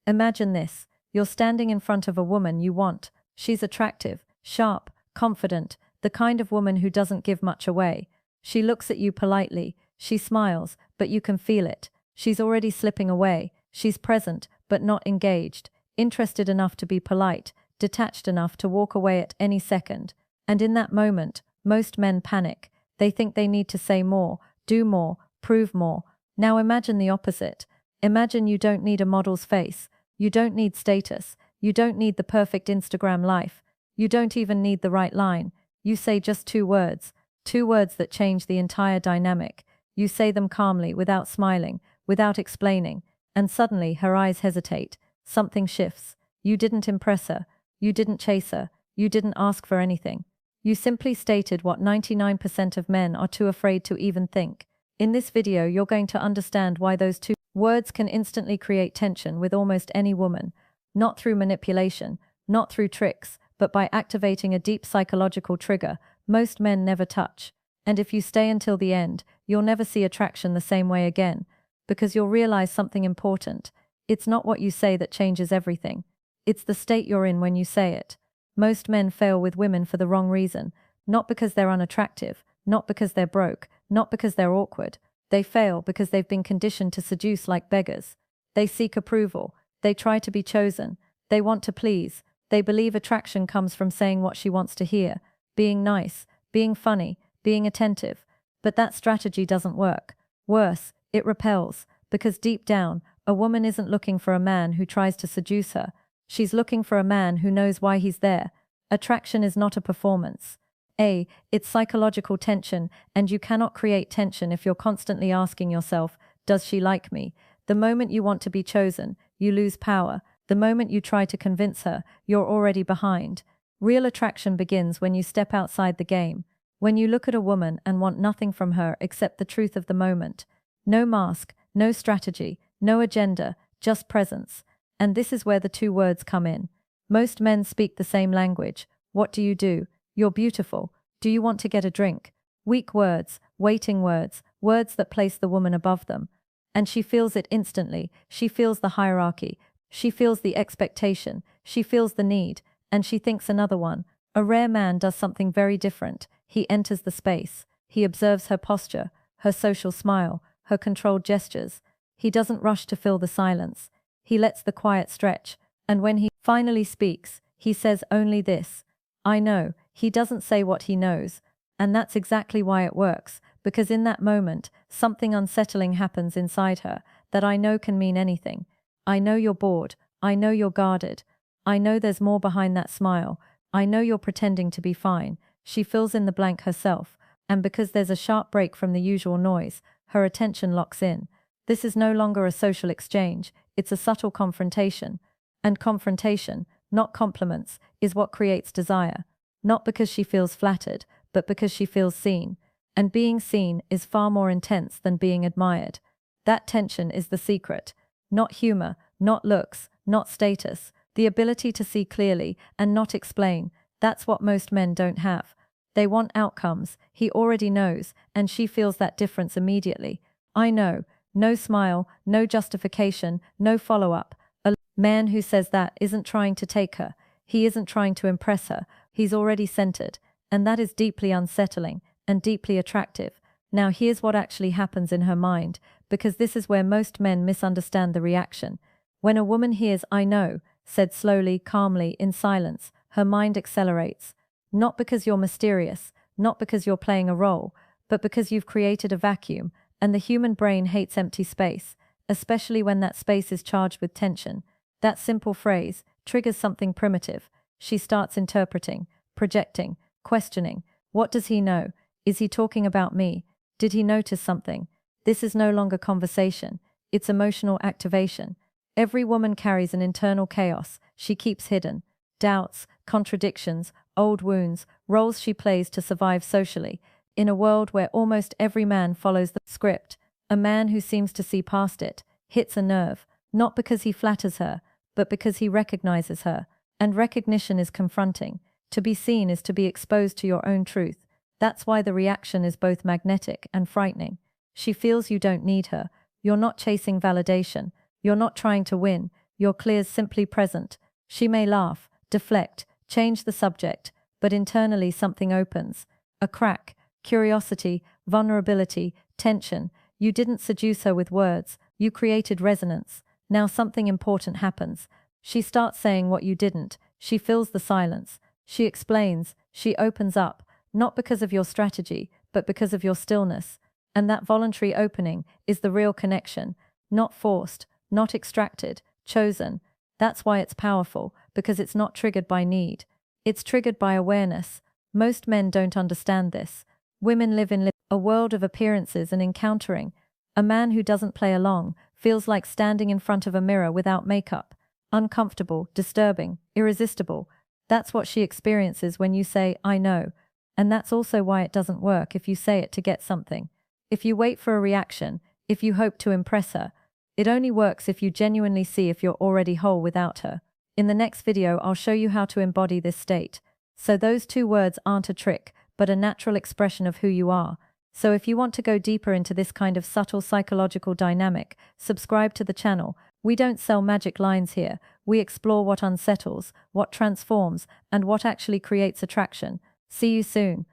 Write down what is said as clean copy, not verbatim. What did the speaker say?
Imagine this. You're standing in front of a woman you want. She's attractive, sharp, confident, the kind of woman who doesn't give much away. She looks at you politely. She smiles, but you can feel it. She's already slipping away. She's present, but not engaged. Interested enough to be polite, detached enough to walk away at any second. And in that moment, most men panic. They think they need to say more, do more, prove more. Now imagine the opposite. Imagine you don't need a model's face. You don't need status. You don't need the perfect Instagram life. You don't even need the right line. You say just two words that change the entire dynamic. You say them calmly, without smiling, without explaining, and suddenly her eyes hesitate. Something shifts. You didn't impress her. You didn't chase her. You didn't ask for anything. You simply stated what 99% of men are too afraid to even think. In this video, you're going to understand why those two words can instantly create tension with almost any woman, not through manipulation, not through tricks, but by activating a deep psychological trigger most men never touch. And if you stay until the end, you'll never see attraction the same way again, because you'll realize something important. It's not what you say that changes everything. It's the state you're in when you say it. Most men fail with women for the wrong reason, not because they're unattractive, not because they're broke, not because they're awkward. They fail because they've been conditioned to seduce like beggars. They seek approval. They try to be chosen. They want to please. They believe attraction comes from saying what she wants to hear, being nice, being funny, being attentive. But that strategy doesn't work. Worse, it repels, because deep down, a woman isn't looking for a man who tries to seduce her. She's looking for a man who knows why he's there. Attraction is not a performance. It's psychological tension, and you cannot create tension if you're constantly asking yourself, does she like me? The moment you want to be chosen, you lose power. The moment you try to convince her, you're already behind. Real attraction begins when you step outside the game, when you look at a woman and want nothing from her except the truth of the moment. No mask, no strategy, no agenda, just presence. And this is where the two words come in. Most men speak the same language. What do? You're beautiful. Do you want to get a drink? Weak words, waiting words, words that place the woman above them. And she feels it instantly. She feels the hierarchy. She feels the expectation. She feels the need. And she thinks another one. A rare man does something very different. He enters the space. He observes her posture, her social smile, her controlled gestures. He doesn't rush to fill the silence. He lets the quiet stretch. And when he finally speaks, he says only this. I know. He doesn't say what he knows. And that's exactly why it works, because in that moment, something unsettling happens inside her that I know can mean anything. I know you're bored. I know you're guarded. I know there's more behind that smile. I know you're pretending to be fine. She fills in the blank herself, and because there's a sharp break from the usual noise, her attention locks in. This is no longer a social exchange, it's a subtle confrontation. And confrontation, not compliments, is what creates desire. Not because she feels flattered, but because she feels seen. And being seen is far more intense than being admired. That tension is the secret. Not humor, not looks, not status. The ability to see clearly and not explain. That's what most men don't have. They want outcomes. He already knows, and she feels that difference immediately. I know. No smile, no justification, no follow-up. A man who says that isn't trying to take her. He isn't trying to impress her. He's already centered. And that is deeply unsettling and deeply attractive. Now here's what actually happens in her mind, because this is where most men misunderstand the reaction. When a woman hears "I know," said slowly, calmly, in silence, her mind accelerates. Not because you're mysterious, not because you're playing a role, but because you've created a vacuum, and the human brain hates empty space, especially when that space is charged with tension. That simple phrase triggers something primitive. She starts interpreting, projecting, questioning. What does he know? Is he talking about me? Did he notice something? This is no longer conversation. It's emotional activation. Every woman carries an internal chaos she keeps hidden. Doubts, contradictions, old wounds, roles she plays to survive socially. In a world where almost every man follows the script, a man who seems to see past it hits a nerve, not because he flatters her, but because he recognizes her. And recognition is confronting. To be seen is to be exposed to your own truth. That's why the reaction is both magnetic and frightening. She feels you don't need her. You're not chasing validation. You're not trying to win. You're clear's simply present. She may laugh, deflect, change the subject, but internally something opens. A crack, curiosity, vulnerability, tension. You didn't seduce her with words, you created resonance. Now something important happens. She starts saying what you didn't. She fills the silence. She explains. She opens up, not because of your strategy, but because of your stillness. And that voluntary opening is the real connection. Not forced, not extracted, chosen. That's why it's powerful, because it's not triggered by need. It's triggered by awareness. Most men don't understand this. Women live in a world of appearances and encountering. A man who doesn't play along feels like standing in front of a mirror without makeup. Uncomfortable, disturbing, irresistible. That's what she experiences when you say, I know. And that's also why it doesn't work if you say it to get something. If you wait for a reaction, if you hope to impress her, it only works if you genuinely see if you're already whole without her. In the next video, I'll show you how to embody this state. So those two words aren't a trick, but a natural expression of who you are. So if you want to go deeper into this kind of subtle psychological dynamic, subscribe to the channel. We don't sell magic lines here. We explore what unsettles, what transforms, and what actually creates attraction. See you soon.